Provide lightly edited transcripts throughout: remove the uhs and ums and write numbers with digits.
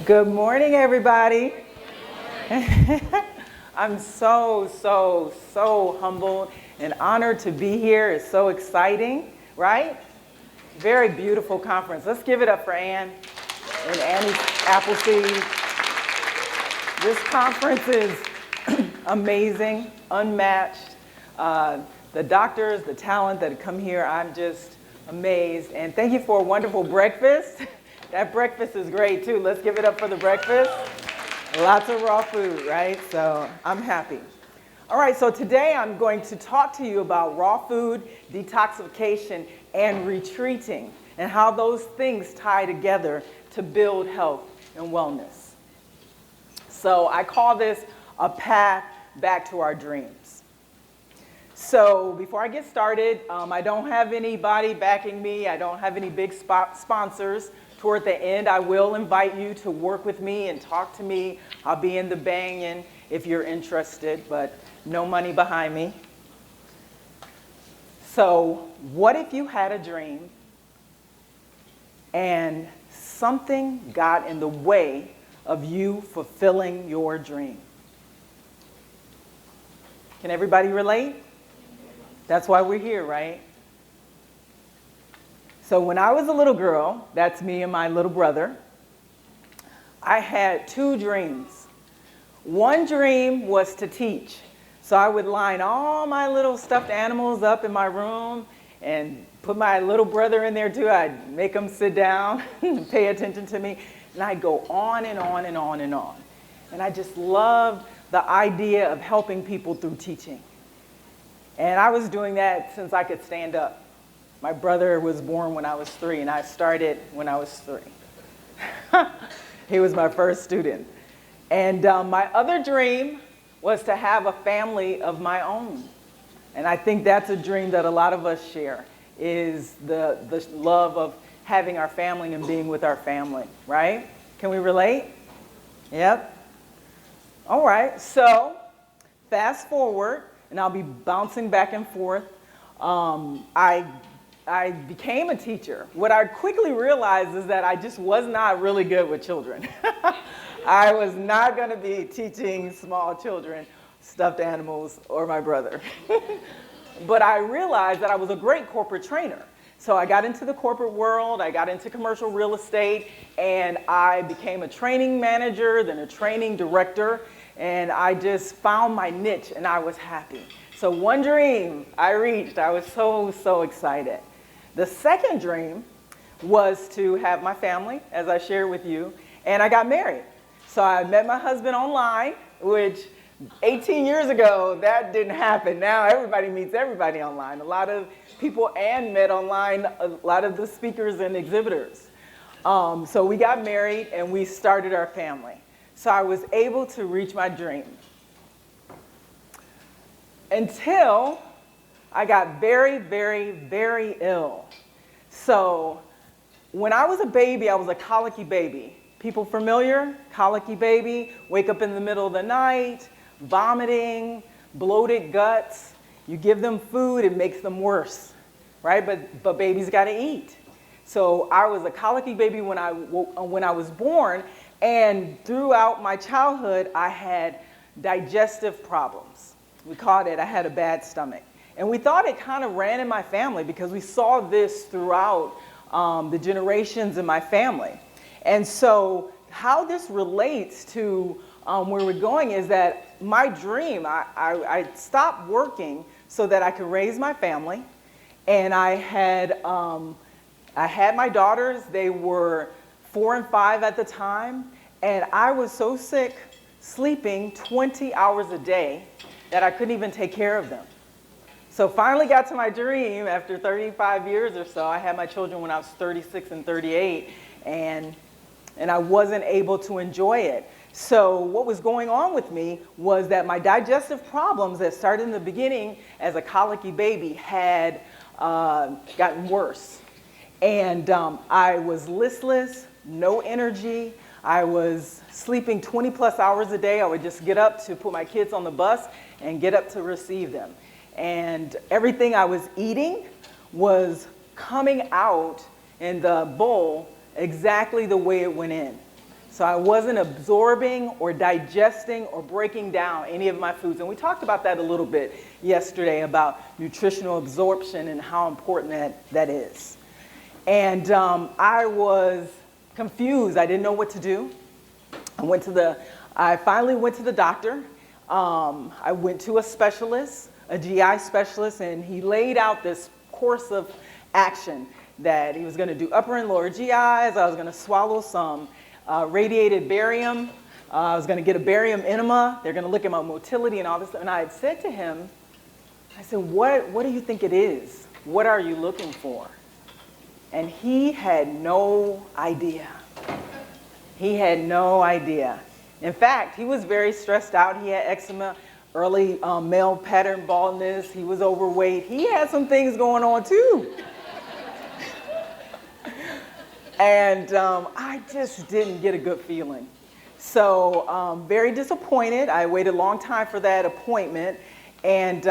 Good morning, everybody. I'm so humbled and honored to be here. It's so exciting, right? Very beautiful conference. Let's give it up for Ann and Annie's Appleseed. This conference is amazing, unmatched. The doctors, the talent that come here, I'm just amazed. And thank you for a wonderful breakfast. That breakfast is great too. Let's give it up for the breakfast. Lots of raw food, right? So I'm happy. All right, so today I'm going to talk to you about raw food, detoxification, and retreating, and how those things tie together to build health and wellness. So I call this a path back to our dreams. So before I get started, I don't have anybody backing me. I don't have any big sponsors. Toward the end, I will invite you to work with me and talk to me. I'll be in the banging if you're interested, but no money behind me. So what if you had a dream and something got in the way of you fulfilling your dream? Can everybody relate? That's why we're here, right? So when I was a little girl, that's me and my little brother, I had two dreams. One dream was to teach. So I would line all my little stuffed animals up in my room and put my little brother in there too. I'd make him sit down and pay attention to me. And I'd go on and on and on and on. And I just loved the idea of helping people through teaching. And I was doing that since I could stand up. My brother was born when I was 3, and I started when I was 3. He was my first student. And my other dream was to have a family of my own. And I think that's a dream that a lot of us share, is the love of having our family and being with our family, right? Can we relate? Yep. All right, so fast forward, and I'll be bouncing back and forth. I became a teacher. What I quickly realized is that I just was not really good with children. I was not going to be teaching small children, stuffed animals, or my brother. But I realized that I was a great corporate trainer. So I got into the corporate world, I got into commercial real estate, and I became a training manager, then a training director, and I just found my niche, and I was happy. So one dream I reached, I was so excited. The second dream was to have my family, as I shared with you, and I got married. So I met my husband online, which 18 years ago, that didn't happen. Now everybody meets everybody online. A lot of people met online, a lot of the speakers and exhibitors. So we got married and we started our family. So I was able to reach my dream. Until I got very ill. So when I was a baby, I was a colicky baby. People familiar? Colicky baby, wake up in the middle of the night, vomiting, bloated guts. You give them food, it makes them worse, right? But babies gotta eat. So I was a colicky baby when I was born, and throughout my childhood, I had digestive problems. We called it, I had a bad stomach. And we thought it kind of ran in my family because we saw this throughout the generations in my family. And so how this relates to where we're going is that my dream, I stopped working so that I could raise my family. And I had my daughters, they were 4 and 5 at the time. And I was so sick, sleeping 20 hours a day, that I couldn't even take care of them. So finally got to my dream after 35 years or so. I had my children when I was 36 and 38, and I wasn't able to enjoy it. So what was going on with me was that my digestive problems that started in the beginning as a colicky baby had gotten worse. And I was listless, no energy. I was sleeping 20 plus hours a day. I would just get up to put my kids on the bus and get up to receive them. And everything I was eating was coming out in the bowl exactly the way it went in. So I wasn't absorbing or digesting or breaking down any of my foods. And we talked about that a little bit yesterday about nutritional absorption and how important that is. And I was confused. I didn't know what to do. I finally went to the doctor. I went to a specialist, a GI specialist, and he laid out this course of action that he was going to do upper and lower GIs. I was going to swallow some radiated barium. I was going to get a barium enema. They're going to look at my motility and all this. And I had said to him, I said, what do you think it is? What are you looking for? And he had no idea. He had no idea. In fact, he was very stressed out. He had eczema, early male pattern baldness. He was overweight. He had some things going on too. And I just didn't get a good feeling. So very disappointed. I waited a long time for that appointment. And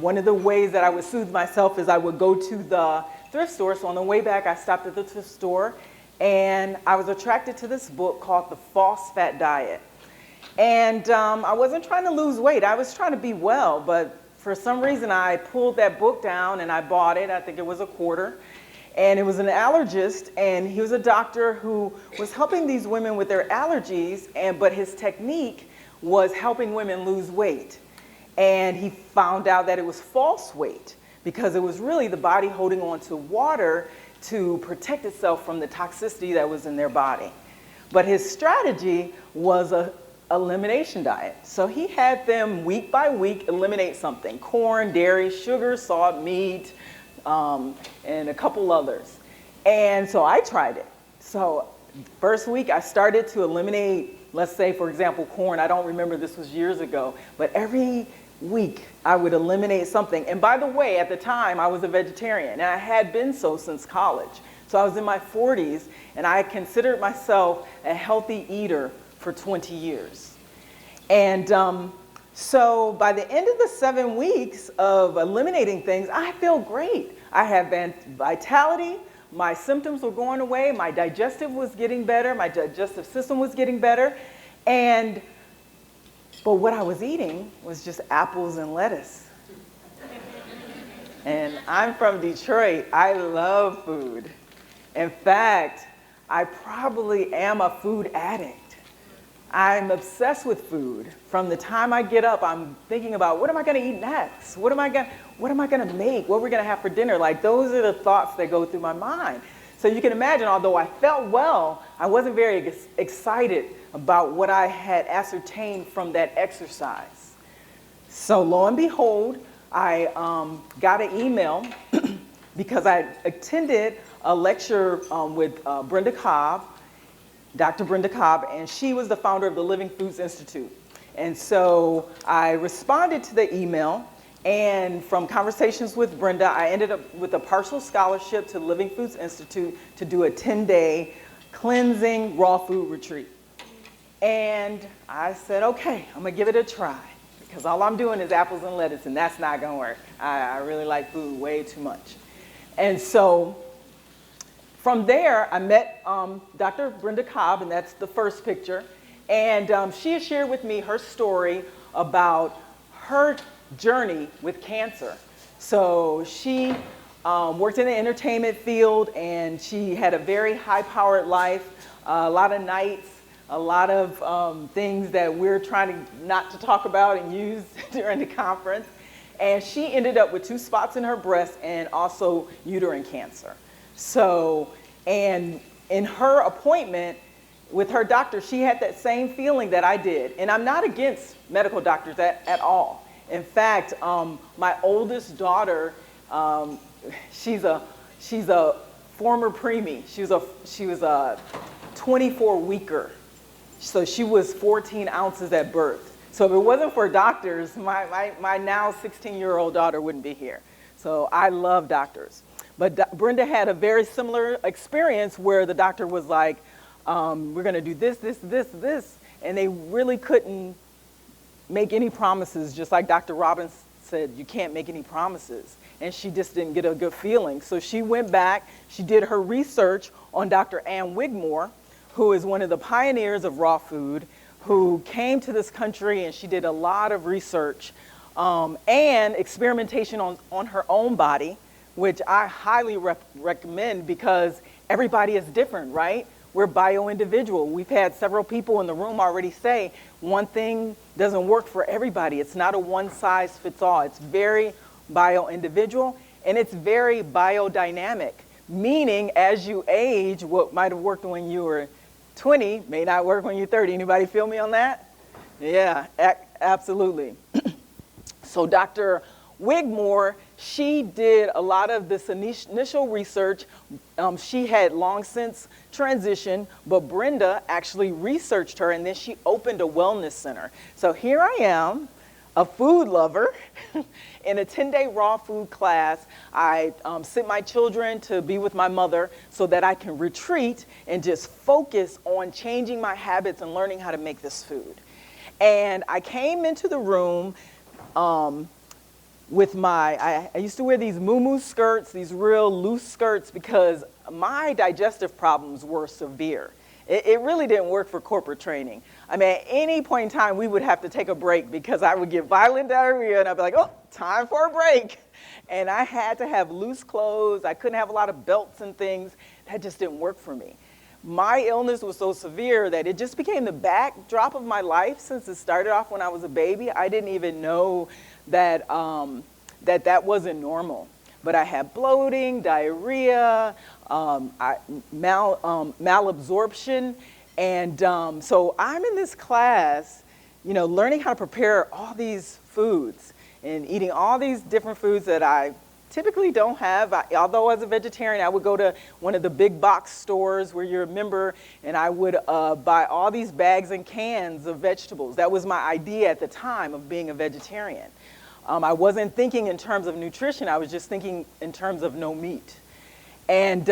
one of the ways that I would soothe myself is I would go to the thrift store. So on the way back, I stopped at the thrift store. And I was attracted to this book called The False Fat Diet. And I wasn't trying to lose weight. I was trying to be well. But for some reason, I pulled that book down and I bought it. I think it was $1. And it was an allergist, and he was a doctor who was helping these women with their allergies, but his technique was helping women lose weight. And he found out that it was false weight because it was really the body holding on to water to protect itself from the toxicity that was in their body. But his strategy was an elimination diet. So he had them week by week eliminate something: corn, dairy, sugar, salt, meat, and a couple others. And so I tried it. So first week I started to eliminate, let's say, for example, corn. I don't remember, this was years ago, but every week I would eliminate something. And by the way, at the time I was a vegetarian, and I had been so since college. So I was in my 40s, and I considered myself a healthy eater for 20 years. And so by the end of the 7 weeks of eliminating things, I feel great. I have vitality, my symptoms were going away, my digestive was getting better, my digestive system was getting better. But what I was eating was just apples and lettuce. And I'm from Detroit. I love food. In fact, I probably am a food addict. I'm obsessed with food. From the time I get up, I'm thinking about, what am I going to eat next? What am I going to make? What are we going to have for dinner? Like, those are the thoughts that go through my mind. So you can imagine, although I felt well, I wasn't very excited about what I had ascertained from that exercise. So lo and behold, I got an email because I attended a lecture with Brenda Cobb, Dr. Brenda Cobb, and she was the founder of the Living Foods Institute. And so I responded to the email, and from conversations with Brenda, I ended up with a partial scholarship to Living Foods Institute to do a 10-day cleansing raw food retreat. And I said, okay, I'm gonna give it a try, because all I'm doing is apples and lettuce, and that's not gonna work. I really like food way too much. And so from there, I met Dr. Brenda Cobb, and that's the first picture. And she has shared with me her story about her journey with cancer. So she worked in the entertainment field, and she had a very high-powered life, a lot of nights, a lot of things that we're trying not to talk about and use during the conference. And she ended up with 2 spots in her breast and also uterine cancer. So, and in her appointment with her doctor, she had that same feeling that I did. And I'm not against medical doctors at all. In fact, my oldest daughter, she's a former preemie. She was a 24-weeker. So she was 14 ounces at birth. So if it wasn't for doctors, my now 16-year-old daughter wouldn't be here. So I love doctors. But Brenda had a very similar experience where the doctor was like, we're going to do this, this, this, this. And they really couldn't make any promises. Just like Dr. Robbins said, you can't make any promises. And she just didn't get a good feeling. So she went back. She did her research on Dr. Ann Wigmore, who is one of the pioneers of raw food, who came to this country and she did a lot of research and experimentation on her own body, which I highly recommend because everybody is different, right? We're bio-individual. We've had several people in the room already say one thing doesn't work for everybody. It's not a one-size-fits-all. It's very bio-individual and it's very biodynamic, meaning as you age, what might have worked when you were 20 may not work when you're 30. Anybody feel me on that? Yeah, absolutely. So Dr. Wigmore, she did a lot of this initial research. She had long since transitioned, but Brenda actually researched her and then she opened a wellness center. So here I am, a food lover. In a 10-day raw food class, I sent my children to be with my mother so that I can retreat and just focus on changing my habits and learning how to make this food. And I came into the room with I used to wear these muumuu skirts, these real loose skirts, because my digestive problems were severe. It really didn't work for corporate training. I mean, at any point in time, we would have to take a break because I would get violent diarrhea and I'd be like, oh, time for a break. And I had to have loose clothes. I couldn't have a lot of belts and things. That just didn't work for me. My illness was so severe that it just became the backdrop of my life since it started off when I was a baby. I didn't even know that that wasn't normal. But I had bloating, diarrhea, malabsorption. And so I'm in this class, you know, learning how to prepare all these foods and eating all these different foods that I typically don't have. Although as a vegetarian, I would go to one of the big box stores where you're a member and I would buy all these bags and cans of vegetables. That was my idea at the time of being a vegetarian. I wasn't thinking in terms of nutrition. I was just thinking in terms of no meat. And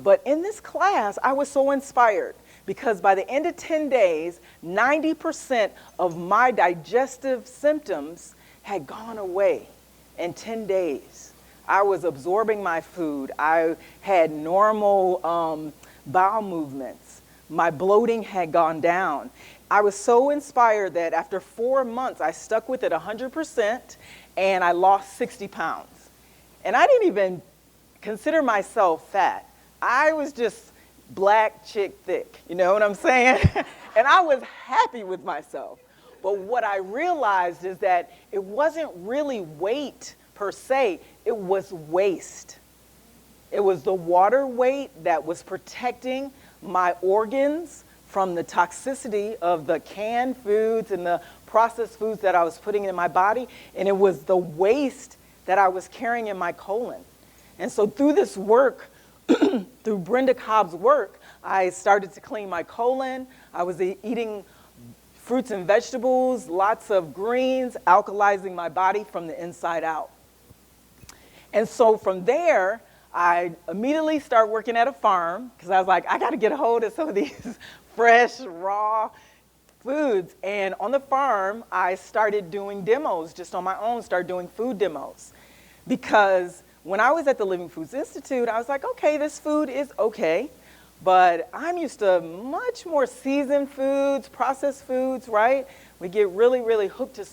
but in this class, I was so inspired because by the end of 10 days, 90% of my digestive symptoms had gone away in 10 days. I was absorbing my food. I had normal bowel movements. My bloating had gone down. I was so inspired that after 4 months, I stuck with it 100% and I lost 60 pounds. And I didn't even consider myself fat. I was just black chick thick, you know what I'm saying? And I was happy with myself. But what I realized is that it wasn't really weight per se, it was waste. It was the water weight that was protecting my organs from the toxicity of the canned foods and the processed foods that I was putting in my body, and it was the waste that I was carrying in my colon. And so through this work, through Brenda Cobb's work, I started to clean my colon. I was eating fruits and vegetables, lots of greens, alkalizing my body from the inside out. And so from there, I immediately started working at a farm because I was like, I got to get a hold of some of these fresh, raw foods. And on the farm, I started doing demos just on my own, started doing food demos. Because when I was at the Living Foods Institute, I was like, okay, this food is okay, but I'm used to much more seasoned foods, processed foods, right? We get really, really hooked to